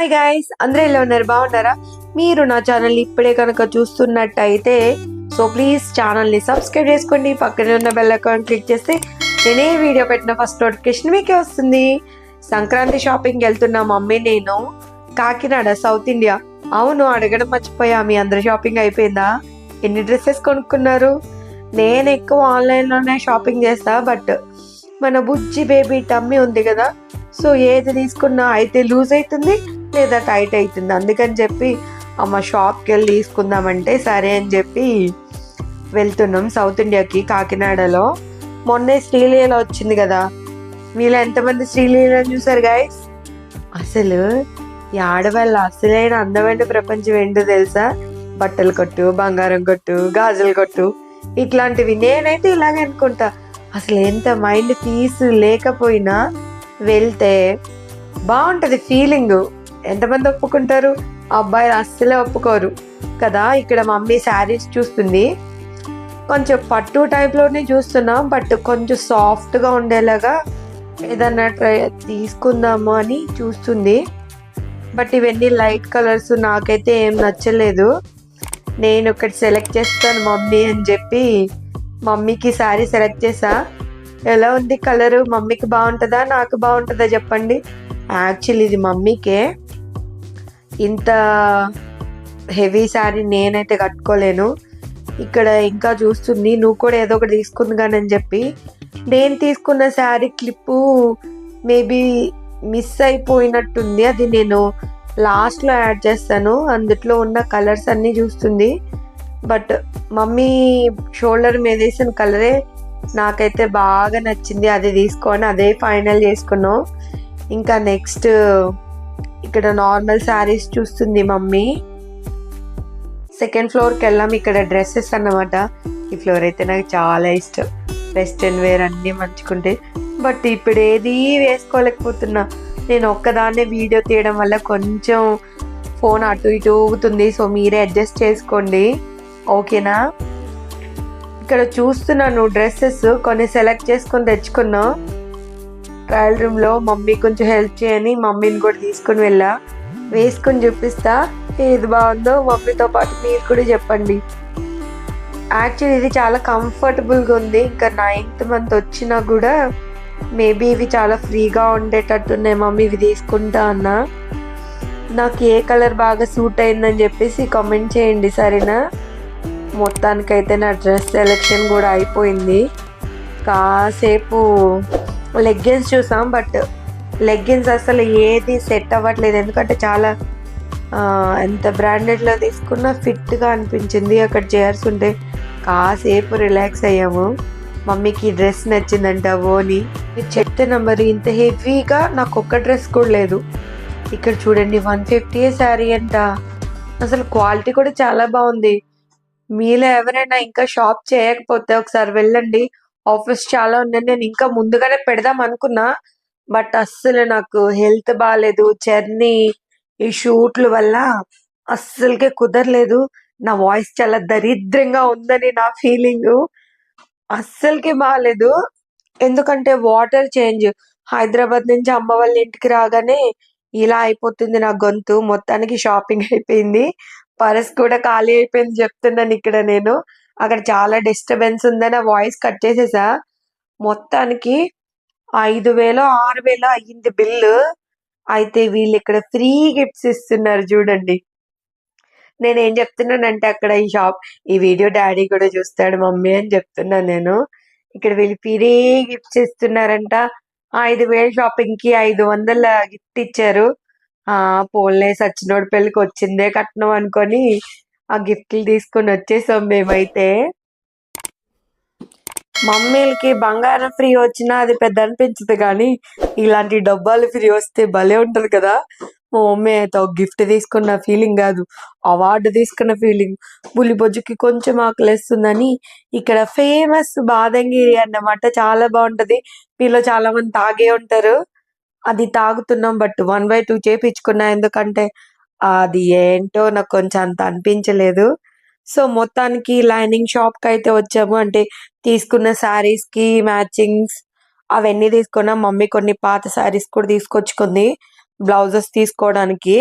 Hi guys, అందరూ ఎలా ఉన్నారు? బాగున్నారా? మీరు నా ఛానల్ ఇప్పుడే కనుక చూస్తున్నట్టయితే సో ప్లీజ్ ఛానల్ని సబ్స్క్రైబ్ చేసుకోండి. పక్కనే ఉన్న బెల్ ఐకాన్ క్లిక్ చేస్తే నేనే వీడియో పెట్టిన ఫస్ట్ నోటిఫికేషన్ మీకే వస్తుంది. సంక్రాంతి షాపింగ్కి వెళ్తున్నా మమ్మీ నేను, కాకినాడ, సౌత్ ఇండియా. అవును, అడగడం మర్చిపోయా, మీ అందరు షాపింగ్ అయిపోయిందా? ఎన్ని డ్రెస్సెస్ కొనుక్కున్నారు? నేను ఎక్కువ ఆన్లైన్లోనే షాపింగ్ చేస్తా, బట్ మన బుజ్జి బేబీ టమ్మీ ఉంది కదా, సో ఏది తీసుకున్నా అయితే లూజ్ అవుతుంది లేదా టైట్ అవుతుంది. అందుకని చెప్పి అమ్మ షాప్కి వెళ్ళి తీసుకుందామంటే సరే అని చెప్పి వెళ్తున్నాం సౌత్ ఇండియాకి, కాకినాడలో. మొన్నే శ్రీలీల వచ్చింది కదా, మీలో ఎంతమంది శ్రీలీలను చూసారు గైస్? అసలు ఈ ఆడవాళ్ళ అసలైన అందమైన ప్రపంచం ఏంటో తెలుసా? బట్టలు కొట్టు, బంగారం కొట్టు, గాజులు కొట్టు, ఇట్లాంటివి. నేనైతే ఇలాగే అనుకుంటా. అసలు ఎంత మైండ్ పీస్ లేకపోయినా వెళ్తే బాగుంటుంది ఫీలింగ్. ఎంతమంది ఒప్పుకుంటారు? అబ్బాయిలు అస్సలే ఒప్పుకోరు కదా. ఇక్కడ మమ్మీ శారీస్ చూస్తుంది, కొంచెం పట్టు టైప్లోనే చూస్తున్నాం, బట్ కొంచెం సాఫ్ట్గా ఉండేలాగా ఏదన్నా తీసుకుందాము అని చూస్తుంది. బట్ ఇవన్నీ లైట్ కలర్స్ నాకైతే ఏం నచ్చలేదు. నేను ఒకటి సెలెక్ట్ చేస్తాను మమ్మీ అని చెప్పి మమ్మీకి శారీ సెలెక్ట్ చేసా. ఎలా ఉంది కలరు? మమ్మీకి బాగుంటుందా నాకు బాగుంటుందా చెప్పండి. యాక్చువల్లీ ఇది మమ్మీకే. ఇంత హెవీ శారీ నేనైతే కట్టుకోలేను. ఇక్కడ ఇంకా చూస్తుంది, నువ్వు కూడా ఏదో ఒకటి తీసుకుంది కానీ అని చెప్పి. నేను తీసుకున్న శారీ క్లిప్పు మేబీ మిస్ అయిపోయినట్టుంది, అది నేను లాస్ట్లో యాడ్ చేస్తాను. అందులో ఉన్న కలర్స్ అన్నీ చూస్తుంది. బట్ మమ్మీ షోల్డర్ మీద వేసిన కలరే నాకైతే బాగా నచ్చింది, అది తీసుకొని అదే ఫైనల్ చేసుకున్నాం. ఇంకా నెక్స్ట్ ఇక్కడ నార్మల్ శారీస్ చూస్తుంది మమ్మీ. సెకండ్ ఫ్లోర్కి వెళ్ళాం, ఇక్కడ డ్రెస్సెస్ అన్నమాట. ఈ ఫ్లోర్ అయితే నాకు చాలా ఇష్టం, వెస్ట్రన్ వేర్ అన్నీ మంచుకుంటే. బట్ ఇప్పుడు ఏది వేసుకోలేకపోతున్నా. నేను ఒక్కదాన్నే వీడియో తీయడం వల్ల కొంచెం ఫోన్ అటు ఇటు ఊగుతుంది, సో మీరే అడ్జస్ట్ చేసుకోండి, ఓకేనా? ఇక్కడ చూస్తున్నాను డ్రెస్సెస్ కొన్ని సెలెక్ట్ చేసుకొని తెచ్చుకున్నా. ట్రయల్ రూమ్లో మమ్మీ కొంచెం హెల్ప్ చేయని మమ్మీని కూడా తీసుకుని వెళ్ళా. వేసుకొని చూపిస్తా, ఏది బాగుందో మమ్మీతో పాటు మీరు కూడా చెప్పండి. యాక్చువల్లీ ఇది చాలా కంఫర్టబుల్గా ఉంది. ఇంకా 9th మంత్ వచ్చినా కూడా మేబీ ఇవి చాలా ఫ్రీగా ఉండేటట్టున్నాయి. మమ్మీ ఇవి తీసుకుంటా అన్నా. నాకు ఏ కలర్ బాగా సూట్ అయిందని చెప్పేసి కామెంట్ చేయండి, సరేనా? మొత్తానికైతే నా డ్రెస్ సెలెక్షన్ కూడా అయిపోయింది. కాసేపు లెగ్గిన్స్ చూసాం, బట్ లెగ్గిన్స్ అసలు ఏది సెట్ అవ్వట్లేదు. ఎందుకంటే చాలా ఎంత బ్రాండెడ్లో తీసుకున్నా ఫిట్గా అనిపించింది. అక్కడ చైర్స్ ఉంటే కాసేపు రిలాక్స్ అయ్యాము. మమ్మీకి డ్రెస్ నచ్చిందంట, ఓని. మీరు చెప్తే నంబర్, ఇంత హెవీగా నాకు ఒక్క డ్రెస్ కూడా లేదు. ఇక్కడ చూడండి 150 శారీ అంట. అసలు క్వాలిటీ కూడా చాలా బాగుంది. మీలో ఎవరైనా ఇంకా షాప్ చేయకపోతే ఒకసారి వెళ్ళండి, ఆఫర్స్ చాలా ఉన్నాయి. నేను ఇంకా ముందుగానే పెడదాం అనుకున్నా, బట్ అస్సలు నాకు హెల్త్ బాగాలేదు, జర్నీ, ఈ షూట్ల వల్ల అస్సలకే కుదరలేదు. నా వాయిస్ చాలా దరిద్రంగా ఉందని నా ఫీలింగ్. అస్సలకి బాగాలేదు, ఎందుకంటే వాటర్ చేంజ్. హైదరాబాద్ నుంచి అమ్మ వాళ్ళ ఇంటికి రాగానే ఇలా అయిపోతుంది నా గొంతు. మొత్తానికి షాపింగ్ అయిపోయింది, పర్స్ కూడా ఖాళీ అయిపోయింది చెప్తున్నాను ఇక్కడ నేను. అక్కడ చాలా డిస్టర్బెన్స్ ఉందని ఆ వాయిస్ కట్ చేసేసా. మొత్తానికి 5,000 6,000 అయ్యింది బిల్లు. అయితే వీళ్ళు ఇక్కడ ఫ్రీ గిఫ్ట్స్ ఇస్తున్నారు చూడండి. నేనేం చెప్తున్నానంటే అక్కడ ఈ వీడియో డాడీ కూడా చూస్తాడు మమ్మీ అని చెప్తున్నాను నేను. ఇక్కడ వీళ్ళు ఫ్రీ గిఫ్ట్స్ ఇస్తున్నారంట. 5,000 షాపింగ్ కి 500 గిఫ్ట్ ఇచ్చారు. పోన్లే, సచ్చినోడి పెళ్ళికి వచ్చిందే కట్నం అనుకొని ఆ గిఫ్ట్లు తీసుకొని వచ్చేసాం మేమైతే. మమ్మీలకి బంగారం ఫ్రీ వచ్చినా అది పెద్ద అనిపించదు, కానీ ఇలాంటి డబ్బాలు ఫ్రీ వస్తే భలే ఉంటది కదా. మా మమ్మీ అయితే ఒక గిఫ్ట్ తీసుకున్న ఫీలింగ్ కాదు, అవార్డు తీసుకున్న ఫీలింగ్. బుల్లిబొజ్జుకి కొంచెం ఆకలిస్తుందని ఇక్కడ ఫేమస్ బాదంగిరి అన్నమాట, చాలా బాగుంటది. మీలో చాలా మంది తాగే ఉంటారు, అది తాగుతున్నాం. బట్ 1/2 చేపించుకున్నా, ఎందుకంటే అది ఏంటో నాకు కొంచెం అంత అనిపించలేదు. సో మొత్తానికి లైనింగ్ షాప్ కి అయితే వచ్చాము. అంటే తీసుకున్న శారీస్ కి మ్యాచింగ్స్ అవన్నీ తీసుకున్నాం. మమ్మీ కొన్ని పాత శారీస్ కూడా తీసుకొచ్చుకుంది. బ్లౌజెస్ తీసుకోవడానికి.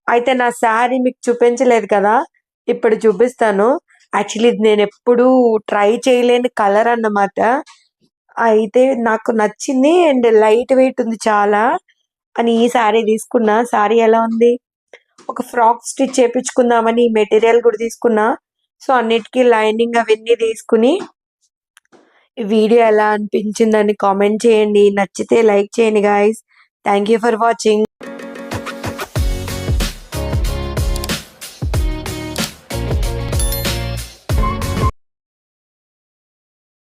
అయితే నా శారీ మీకు చూపించలేదు కదా, ఇప్పుడు చూపిస్తాను. యాక్చువల్లీ ఇది నేను ఎప్పుడూ ట్రై చేయలేని కలర్ అన్నమాట. అయితే నాకు నచ్చింది అండ్ లైట్ వెయిట్ ఉంది చాలా అని ఈ శారీ తీసుకున్నా. శారీ ఎలా ఉంది, ఒక ఫ్రాక్ స్టిచ్ చేపించుకుందామని మెటీరియల్ కూడా తీసుకున్నా. సో అన్నిటికీ లైనింగ్ అవన్నీ తీసుకుని ఈ వీడియో ఎలా అనిపించిందని కామెంట్ చేయండి. నచ్చితే లైక్ చేయండి guys. Thank you for watching.